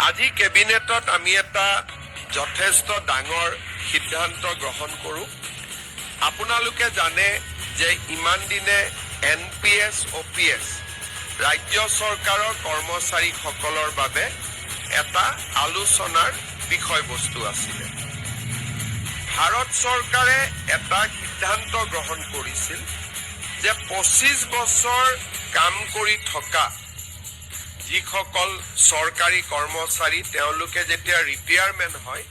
আজি কেবিনেটত আমি এটা যথেষ্ট ডাঙৰ সিদ্ধান্ত গ্ৰহণ কৰোঁ। আপোনালোকে জানে যে ইমান দিনে NPS, OPS ৰাজ্য চৰকাৰৰ কৰ্মচাৰীসকলৰ বাবে এটা আলোচনাৰ বিষয়বস্তু আছিলে। ভাৰত চৰকাৰে এটা সিদ্ধান্ত গ্ৰহণ কৰিছিল যে 25 বছৰ কাম কৰি থকা যিসকল চৰকাৰী কৰ্মচাৰী তেওঁলোকে যেতিয়া ৰিটায়াৰমেণ্ট হয়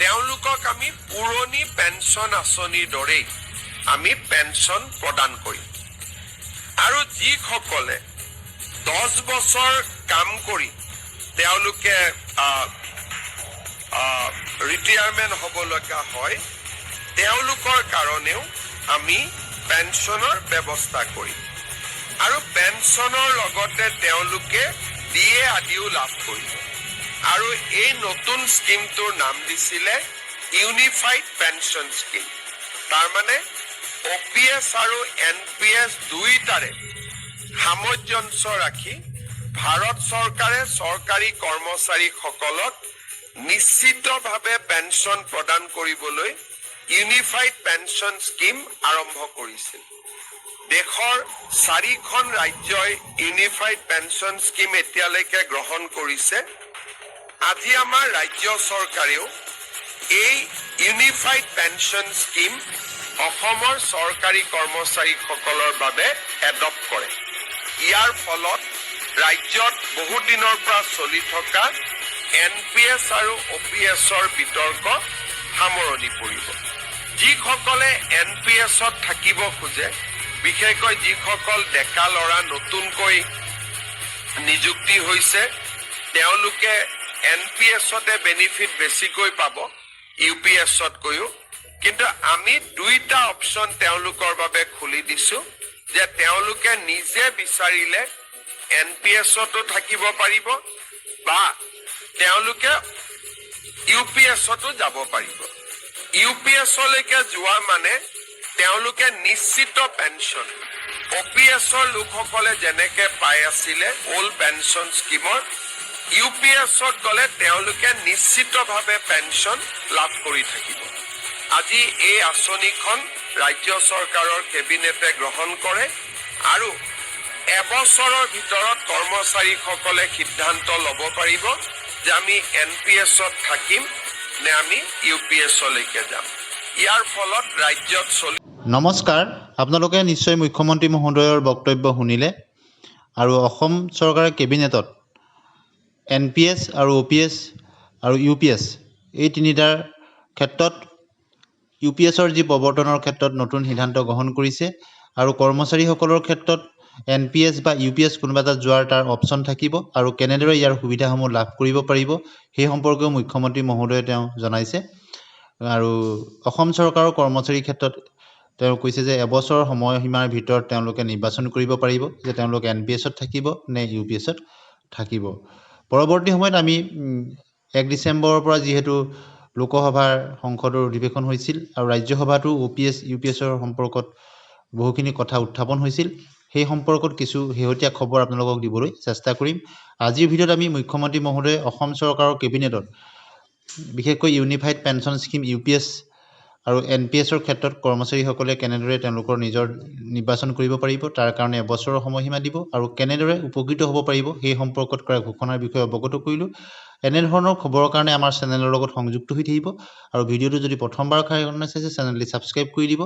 তেওঁলোকক আমি পুৰণি পেঞ্চন আঁচনিৰ দৰেই আমি পেঞ্চন প্ৰদান কৰিম। আৰু যিসকলে 10 বছৰ কাম কৰি তেওঁলোকে ৰিটায়াৰমেণ্ট হ'বলগা হয় তেওঁলোকৰ কাৰণেও আমি পেঞ্চনৰ ব্যৱস্থা কৰিম। আৰু পেঞ্চনৰ লগতে তেওঁলোকে DA আদিও লাভ কৰিব। আৰু এই নতুন স্কিমটোৰ নাম দিছিলে ইউনিফাইড পেঞ্চন স্কিম। তাৰমানে OPS আৰু NPS দুইটাৰে সামঞ্জস্য ৰাখি ভাৰত চৰকাৰে চৰকাৰী কৰ্মচাৰীসকলক নিশ্চিতভাৱে পেঞ্চন প্ৰদান কৰিবলৈ ইউনিফাইড পেঞ্চন স্কিম আৰম্ভ কৰিছিল। দেশৰ 4খন ৰাজ্যই ইউনিফাইড পেঞ্চন স্কিম এতিয়ালৈকে গ্ৰহণ কৰিছে। আজি আমাৰ ৰাজ্য চৰকাৰেও এই ইউনিফাইড পেঞ্চন স্কিম অসমৰ চৰকাৰী কৰ্মচাৰীসকলৰ বাবে এডপ্ট কৰে। ইয়াৰ ফলত ৰাজ্যত বহু দিনৰ পৰা চলি থকা NPS আৰু OPSৰ বিতৰ্ক সামৰণি পৰিব। যিসকলে NPSত থাকিব খোজে, বিশেষকৈ যিসকল ডেকা ল'ৰা নতুনকৈ নিযুক্তি হৈছে তেওঁলোকে NPSতে বেনিফিট বেছিকৈ পাব UPSতকৈও। কিন্তু আমি দুইটা অপশ্যন তেওঁলোকৰ বাবে খুলি দিছো যে তেওঁলোকে নিজে বিচাৰিলে NPSতো থাকিব পাৰিব বা তেওঁলোকে UPSতো যাব পাৰিব। UPSলৈকে যোৱা মানে তেওঁলোকে নিশ্চিত পেঞ্চন OPSৰ লোকসকলে যেনেকে পাই আছিলে ওল্ড পেঞ্চন স্কিমৰ UPSত গ'লে তেওঁলোকে নিশ্চিতভাৱে পেঞ্চন লাভ কৰি থাকিব। আজি এই আঁচনিখন ৰাজ্য চৰকাৰৰ কেবিনেটে গ্ৰহণ কৰে আৰু এবছৰৰ ভিতৰত কৰ্মচাৰীসকলে সিদ্ধান্ত ল'ব পাৰিব যে আমি NPSত থাকিম নে আমি UPSলৈকে যাম। ইয়াৰ ফলত ৰাজ্যত নমস্কাৰ, আপোনালোকে নিশ্চয় মুখ্যমন্ত্ৰী মহোদয়ৰ বক্তব্য শুনিলে। আৰু অসম চৰকাৰে কেবিনেটত NPS আৰু OPS আৰু UPS এই তিনিটাৰ ক্ষেত্ৰত UPSৰ যি প্ৰৱৰ্তনৰ ক্ষেত্ৰত নতুন সিদ্ধান্ত গ্ৰহণ কৰিছে আৰু কৰ্মচাৰীসকলৰ ক্ষেত্ৰত NPS বা UPS কোনোবা এটা যোৱাৰ তাৰ অপশ্যন থাকিব আৰু কেনেদৰে ইয়াৰ সুবিধাসমূহ লাভ কৰিব পাৰিব সেই সম্পৰ্কেও মুখ্যমন্ত্ৰী মহোদয়ে তেওঁ জনাইছে। আৰু অসম চৰকাৰৰ কৰ্মচাৰীৰ ক্ষেত্ৰত তেওঁ কৈছে যে এবছৰৰ সময়সীমাৰ ভিতৰত তেওঁলোকে নিৰ্বাচন কৰিব পাৰিব যে তেওঁলোক NPSত থাকিব নে UPSত থাকিব। পৰৱৰ্তী সময়ত আমি 1 ডিচেম্বৰৰ পৰা যিহেতু লোকসভাৰ সংসদৰ অধিৱেশন হৈছিল আৰু ৰাজ্যসভাতো OPS UPSৰ সম্পৰ্কত বহুখিনি কথা উত্থাপন হৈছিল, সেই সম্পৰ্কত কিছু শেহতীয়া খবৰ আপোনালোকক দিবলৈ চেষ্টা কৰিম। আজিৰ ভিডিঅ'ত আমি মুখ্যমন্ত্ৰী মহোদয়ে অসম চৰকাৰৰ কেবিনেটত বিশেষকৈ ইউনিফাইড পেঞ্চন স্কিম UPS আৰু NPSৰ ক্ষেত্ৰত কৰ্মচাৰীসকলে কেনেদৰে তেওঁলোকৰ নিজৰ নিৰ্বাচন কৰিব পাৰিব, তাৰ কাৰণে এবছৰৰ সময়সীমা দিব আৰু কেনেদৰে উপকৃত হ'ব পাৰিব সেই সম্পৰ্কত কৰা ঘোষণাৰ বিষয়ে অৱগত কৰিলোঁ। এনেধৰণৰ খবৰৰ কাৰণে আমাৰ চেনেলৰ লগত সংযুক্ত হৈ থাকিব আৰু ভিডিঅ'টো যদি প্ৰথমবাৰ কাৰণে চাইছে চেনেলটি ছাবস্ক্ৰাইব কৰি দিব।